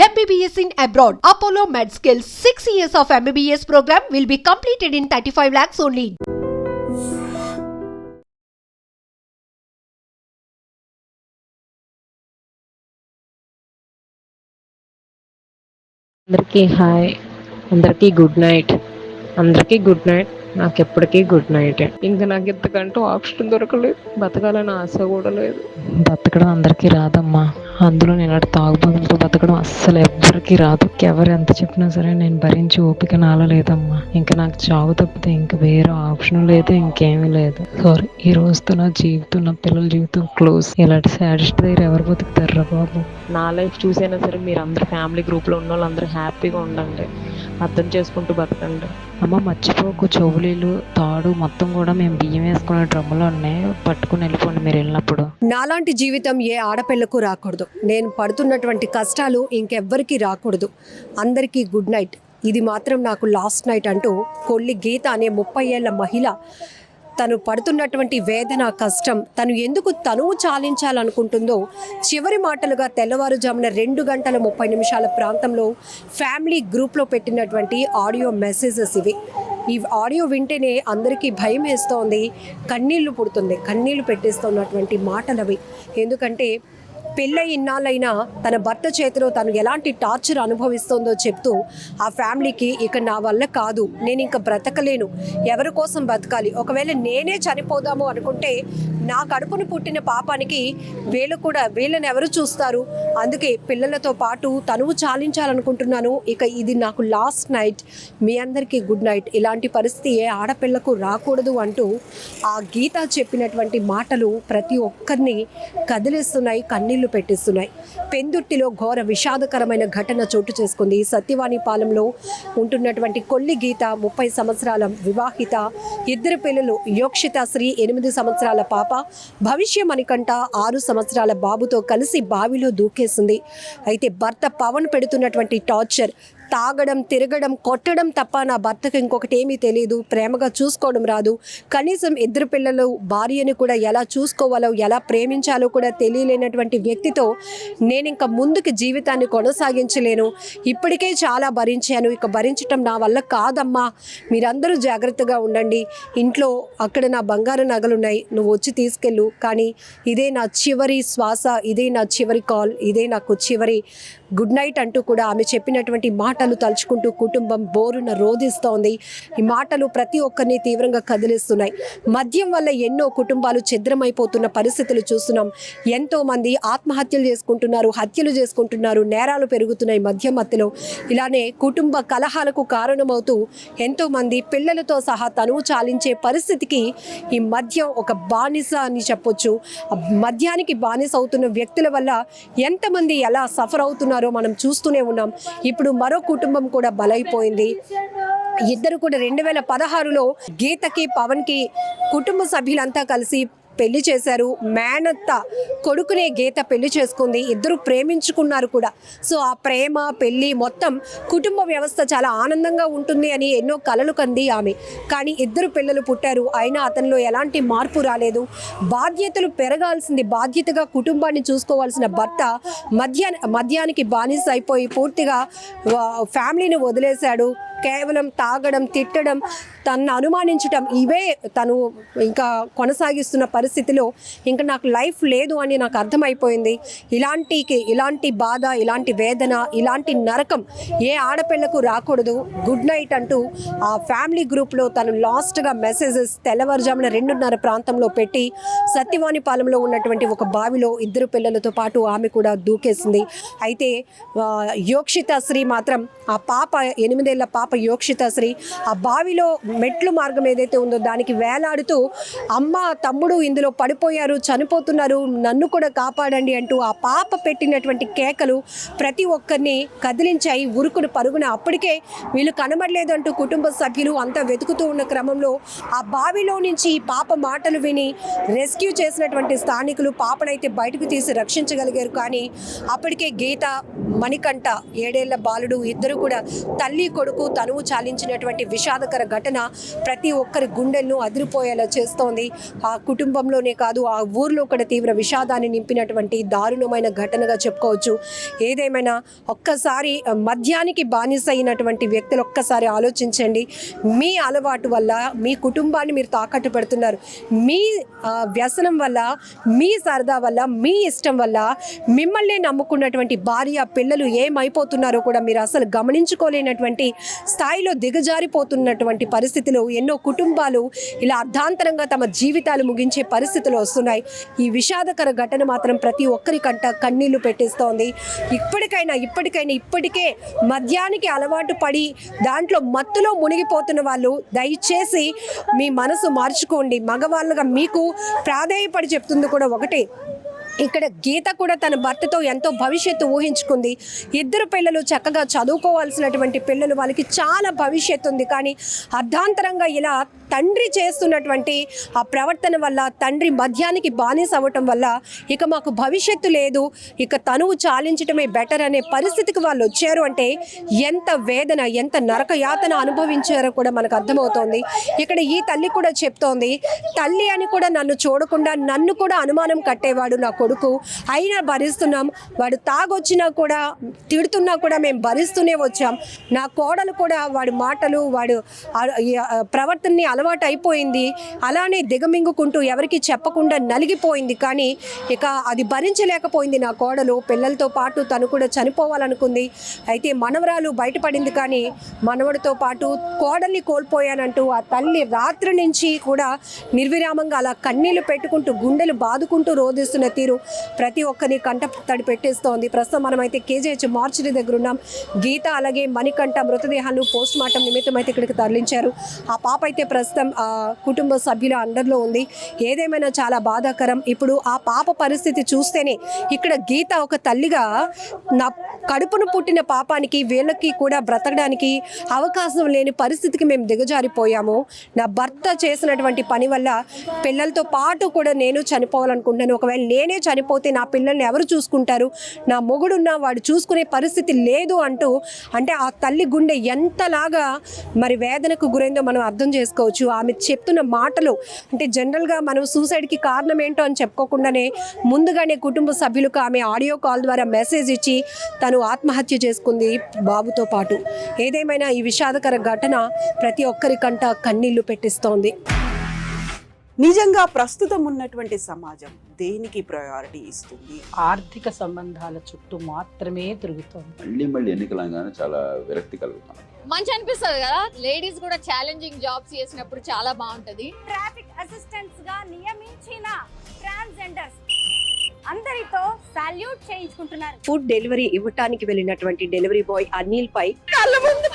MBBS in abroad. Apollo MedSkills 6 years of MBBS program will be completed in 35 lakhs only. అందరికీ hi, అందరికీ good night. అందరికీ good night. నాకు ఎప్పటికీ good night. ఇంకా నాకు ఇంతకంటూ option దొరకలేదు. బతకాలని ఆశ కూడా లేదు. బతకడం అందరికీ రాదమ్మా. అందులో నేను అటు తాగుబోతులతో బతకడం అస్సలు ఎవ్వరికీ రాదు. ఎవరు ఎంత చెప్పినా సరే నేను భరించి ఓపిక నాలో లేదమ్మా. ఇంకా నాకు చావు తప్పితే ఇంకా వేరే ఆప్షన్ లేదు, ఇంకేమీ లేదు. సారీ, ఈ రోజుతో నా జీవితం, నా పిల్లల జీవితం క్లోజ్. ఇలాంటి సాడెస్ట్ దగ్గర ఎవరు బతుకుతారా బాబు? నా లైఫ్ చూసైనా సరే మీరు అందరు ఫ్యామిలీ గ్రూప్లో ఉన్న వాళ్ళందరూ హ్యాపీగా ఉండండి, అర్థం చేసుకుంటూ బతకండి. అమ్మ మర్చిపోకు, చెవులీలు తాడు మొత్తం కూడా మేము బియ్యం వేసుకునే డ్రమ్ములో ఉన్నాయి, పట్టుకుని వెళ్ళిపోండి మీరు వెళ్ళినప్పుడు. నాలాంటి జీవితం ఏ ఆడపిల్లకు రాకూడదు. నేను పడుతున్నటువంటి కష్టాలు ఇంకెవ్వరికీ రాకూడదు. అందరికీ గుడ్ నైట్. ఇది మాత్రం నాకు లాస్ట్ నైట్ అంటూ కొల్లి గీత అనే 30 ఏళ్ల మహిళ తను పడుతున్నటువంటి వేదన, కష్టం, తను ఎందుకు తనువు చాలించాలనుకుంటుందో చివరి మాటలుగా తెల్లవారుజామున 2:30 ప్రాంతంలో ఫ్యామిలీ గ్రూప్లో పెట్టినటువంటి ఆడియో మెసేజెస్ ఇవి. ఈ ఆడియో వింటేనే అందరికీ భయం వేస్తోంది, కన్నీళ్లు పుడుతుంది, కన్నీళ్లు పెట్టేస్తున్నటువంటి మాటలు అవి. ఎందుకంటే పెళ్ళై ఇన్నాళ్ళైనా తన భర్త చేతిలో తను ఎలాంటి టార్చర్ అనుభవిస్తుందో చెప్తూ ఆ ఫ్యామిలీకి ఇక నా వల్ల కాదు, నేను ఇంకా బ్రతకలేను, ఎవరి కోసం బతకాలి, ఒకవేళ నేనే చనిపోదాము అనుకుంటే నా కడుపును పుట్టిన పాపానికి వీళ్ళని ఎవరు చూస్తారు, అందుకే పిల్లలతో పాటు తనువు చాలించాలనుకుంటున్నాను, ఇక ఇది నాకు లాస్ట్ నైట్, మీ అందరికీ గుడ్ నైట్, ఇలాంటి పరిస్థితి ఏ ఆడపిల్లకు రాకూడదు అంటూ ఆ గీత చెప్పినటువంటి మాటలు ప్రతి ఒక్కరిని కదిలిస్తున్నాయి, కన్నీళ్లు పెట్టిస్తున్నాయి. పెందుర్తిలో ఘోర విషాదకరమైన ఘటన చోటు చేసుకుంది. సత్యవాణిపాలెంలో ఉంటున్నటువంటి కొల్లి గీత 30 సంవత్సరాల వివాహిత, 2 పిల్లలు, యోక్షిత శ్రీ 8 సంవత్సరాల పాప, భవిష్య మణికంఠ 6 సంవత్సరాల బాబుతో కలిసి బావిలో దూకేసింది. అయితే భర్త పవన్ పెడుతున్నటువంటి టార్చర్, తాగడం, తిరగడం, కొట్టడం తప్ప నా భర్తకు ఇంకొకటి ఏమీ తెలియదు, ప్రేమగా చూసుకోవడం రాదు, కనీసం 2 పిల్లలు, భార్యని కూడా ఎలా చూసుకోవాలో, ఎలా ప్రేమించాలో కూడా తెలియలేనటువంటి వ్యక్తితో నేను ఇంకా ముందుకు జీవితాన్ని కొనసాగించలేను, ఇప్పటికే చాలా భరించాను, ఇక భరించటం నా వల్ల కాదమ్మా, మీరందరూ జాగ్రత్తగా ఉండండి, ఇంట్లో అక్కడ నా బంగారు నగలున్నాయి, నువ్వు వచ్చి తీసుకెళ్ళు, కానీ ఇదే నా చివరి శ్వాస, ఇదే నా చివరి కాల్, ఇదే నాకు చివరి గుడ్ నైట్ అంటూ కూడా ఆమె చెప్పినటువంటి మాటలు తలుచుకుంటూ కుటుంబం బోరున రోధిస్తోంది. ఈ మాటలు ప్రతి ఒక్కరిని తీవ్రంగా కదిలిస్తున్నాయి. మద్యం వల్ల ఎన్నో కుటుంబాలు ఛిద్రమైపోతున్న పరిస్థితులు చూస్తున్నాం. ఎంతోమంది ఆత్మహత్యలు చేసుకుంటున్నారు, హత్యలు చేసుకుంటున్నారు, నేరాలు పెరుగుతున్నాయి మద్యం మత్తులో. ఇలానే కుటుంబ కలహాలకు కారణమవుతూ ఎంతోమంది పిల్లలతో సహా తనువు చాలించే పరిస్థితికి ఈ మద్యం ఒక బానిస అని చెప్పొచ్చు. మద్యానికి బానిస అవుతున్న వ్యక్తుల వల్ల ఎంతమంది ఎలా సఫర్ అవుతున్నారో మనం చూస్తూనే ఉన్నాం. ఇప్పుడు మరో కుటుంబం కూడా బలైపోయింది. ఇద్దరు కూడా 2016లో గీతకి, పవన్కి కుటుంబ సభ్యులంతా కలిసి పెళ్లి చేశారు. మేనత్త కొడుకునే గీత పెళ్లి చేసుకుంది. ఇద్దరు ప్రేమించుకున్నారు కూడా. సో ఆ ప్రేమ, పెళ్లి మొత్తం కుటుంబ వ్యవస్థ చాలా ఆనందంగా ఉంటుంది అని ఎన్నో కలలు కంది ఆమె. కానీ 2 పిల్లలు పుట్టారు, అయినా అతనిలో ఎలాంటి మార్పు రాలేదు. బాధ్యతలు పెరగాల్సింది, బాధ్యతగా కుటుంబాన్ని చూసుకోవాల్సిన భర్త మద్యానికి బానిస అయిపోయి పూర్తిగా ఫ్యామిలీని వదిలేశాడు. కేవలం తాగడం, తిట్టడం, తనను అనుమానించడం, ఇవే తను ఇంకా కొనసాగిస్తున్న పరిస్థితిలో ఇంకా నాకు లైఫ్ లేదు అని నాకు అర్థమైపోయింది. ఇలాంటి బాధ, ఇలాంటి వేదన, ఇలాంటి నరకం ఏ ఆడపిల్లకు రాకూడదు. గుడ్ నైట్ అంటూ ఆ ఫ్యామిలీ గ్రూప్లో తను లాస్ట్గా మెసేజెస్ తెల్లవారుజామున 2:30 ప్రాంతంలో పెట్టి సత్యవాణిపాలెంలో ఉన్నటువంటి ఒక బావిలో 2 పిల్లలతో పాటు ఆమె కూడా దూకేసింది. అయితే యోక్షిత శ్రీ మాత్రం, ఆ పాప 8 ఏళ్ల పాప యోక్షిత శ్రీ ఆ బావిలో మెట్లు మార్గం ఏదైతే ఉందో దానికి వేలాడుతూ, అమ్మ, తమ్ముడు ఇందులో పడిపోయారు, చనిపోతున్నారు, నన్ను కూడా కాపాడండి అంటూ ఆ పాప పెట్టినటువంటి కేకలు ప్రతి ఒక్కరిని కదిలించాయి. ఉరుకుడు పరుగున అప్పటికే వీళ్ళు కనబడలేదంటూ కుటుంబ సభ్యులు అంతా వెతుకుతూ ఉన్న క్రమంలో ఆ బావిలో నుంచి ఈ పాప మాటలు విని రెస్క్యూ చేసినటువంటి స్థానికులు పాపనైతే బయటకు తీసి రక్షించగలిగారు. కానీ అప్పటికే గీత, మణికంఠ 7 ఏళ్ల బాలుడు, ఇద్దరు కూడా తల్లి కొడుకు తనువు చాలించినటువంటి విషాదకర ఘటన ప్రతి ఒక్కరి గుండెలను అదిరిపోయేలా చేస్తోంది. ఆ కుటుంబం కుటుంబంలోనే కాదు ఆ ఊర్లో కూడా తీవ్ర విషాదాన్ని నింపినటువంటి దారుణమైన ఘటనగా చెప్పుకోవచ్చు. ఏదేమైనా ఒక్కసారి మద్యానికి బానిస అయినటువంటి వ్యక్తులు ఒక్కసారి ఆలోచించండి. మీ అలవాటు వల్ల మీ కుటుంబాన్ని మీరు తాకట్టు పెడుతున్నారు. మీ వ్యసనం వల్ల, మీ సరదా వల్ల, మీ ఇష్టం వల్ల మిమ్మల్ని నమ్ముకున్నటువంటి భార్య పిల్లలు ఏమైపోతున్నారో కూడా మీరు అసలు గమనించుకోలేనటువంటి స్థాయిలో దిగజారిపోతున్నటువంటి పరిస్థితులు ఎన్నో కుటుంబాలు ఇలా అర్ధాంతరంగా తమ జీవితాలు ముగించే పరిస్థితులు వస్తున్నాయి. ఈ విషాదకర ఘటన మాత్రం ప్రతి ఒక్కరికంట కన్నీళ్లు పెట్టిస్తోంది. ఇప్పటికే మద్యానికి అలవాటు పడి దాంట్లో మత్తులో మునిగిపోతున్న వాళ్ళు దయచేసి మీ మనసు మార్చుకోండి. మగవాళ్ళుగా మీకు ప్రాధేయపడి చెప్తుంది కూడా ఒకటే, ఇక్కడ గీత కూడా తన భర్తతో ఎంతో భవిష్యత్తు ఊహించుకుంది. ఇద్దరు పిల్లలు చక్కగా చదువుకోవాల్సినటువంటి పిల్లలు, వాళ్ళకి చాలా భవిష్యత్తు ఉంది. కానీ అర్ధాంతరంగా ఇలా తండ్రి చేస్తున్నటువంటి ఆ ప్రవర్తన వల్ల, తండ్రి మద్యానికి బానిస అవ్వటం వల్ల ఇక మాకు భవిష్యత్తు లేదు, ఇక తనువు చాలించటమే బెటర్ అనే పరిస్థితికి వాళ్ళు వచ్చారు అంటే ఎంత వేదన, ఎంత నరక యాతన అనుభవించారో కూడా మనకు అర్థమవుతోంది. ఇక్కడ ఈ తల్లి కూడా చెప్తోంది, తల్లి అని కూడా నన్ను చూడకుండా నన్ను కూడా అనుమానం కట్టేవాడు నా కొడుకు, అయినా భరిస్తున్నాం. వాడు తాగొచ్చినా కూడా, తిడుతున్నా కూడా మేము భరిస్తూనే వచ్చాం. నా కోడలు కూడా వాడి మాటలు, వాడు ప్రవర్తనని అలవాటు అయిపోయింది. అలానే దిగమింగుకుంటూ ఎవరికి చెప్పకుండా నలిగిపోయింది. కానీ ఇక అది భరించలేకపోయింది నా కోడలు. పిల్లలతో పాటు తను కూడా చనిపోవాలనుకుంది. అయితే మనవరాలు బయటపడింది. కానీ మనవడితో పాటు కోడల్ని కోల్పోయానంటూ ఆ తల్లి రాత్రి నుంచి కూడా నిర్విరామంగా అలా కన్నీళ్లు పెట్టుకుంటూ, గుండెలు బాదుకుంటూ రోధిస్తున్న తీరు ప్రతి ఒక్కరిని కంట తడి పెట్టేస్తోంది. ప్రస్తుతం మనమైతే కేజీహెచ్ మార్చిరి దగ్గర ఉన్నాం. గీత అలాగే మణికంఠ మృతదేహాన్ని పోస్ట్ మార్టం నిమిత్తం అయితే ఇక్కడికి తరలించారు. ఆ పాప అయితే ప్రస్తుతం కుటుంబ సభ్యుల అండర్లో ఉంది. ఏదేమైనా చాలా బాధాకరం. ఇప్పుడు ఆ పాప పరిస్థితి చూస్తేనే ఇక్కడ గీత ఒక తల్లిగా నా కడుపును పుట్టిన పాపానికి వీళ్ళకి కూడా బ్రతకడానికి అవకాశం లేని పరిస్థితికి మేము దిగజారిపోయాము. నా భర్త చేసినటువంటి పని వల్ల పిల్లలతో పాటు కూడా నేను చనిపోవాలనుకుంటున్నాను. ఒకవేళ నేనే చనిపోతే నా పిల్లల్ని ఎవరు చూసుకుంటారు, నా మొగుడున్నా వాడు చూసుకునే పరిస్థితి లేదు అంటూ, అంటే ఆ తల్లి గుండె ఎంతలాగా మరి వేదనకు గురైందో మనం అర్థం చేసుకోవచ్చు. ఆమె చెప్తున్న మాటలు అంటే జనరల్గా మనం సూసైడ్కి కారణం ఏంటో అని చెప్పుకోకుండానే ముందుగానే కుటుంబ సభ్యులకు ఆమె ఆడియో కాల్ ద్వారా మెసేజ్ ఇచ్చి తను ఆత్మహత్య చేసుకుంది బాబుతో పాటు. ఏదేమైనా ఈ విషాదకర ఘటన ప్రతి ఒక్కరికంట కన్నీళ్లు పెట్టిస్తోంది. నిజంగా ప్రస్తుతం ఉన్నటువంటి సమాజం దేనికి ప్రయారిటీ ఇస్తుంది? ఆర్థిక సంబంధాల చుట్టూ మాత్రమే తిరుగుతోంది. మళ్ళీ ఎన్నికలంగానే చాలా విరక్తి కలుగుతాం. మంచి అనిపిస్తుంది కదా, లేడీస్ కూడా ఛాలెంజింగ్ జాబ్స్ చేసినప్పుడు చాలా బాగుంటది. ట్రాఫిక్ అసిస్టెంట్స్ గా నియమించిన ట్రాన్స్జెండర్స్ అందరితో సాల్యూట్ చేయించుకుంటున్నారు. ఫుడ్ డెలివరీ ఇవ్వటానికి వెళ్ళినటువంటి డెలివరీ బాయ్ అనిల్ పై కళ్ళ ముందు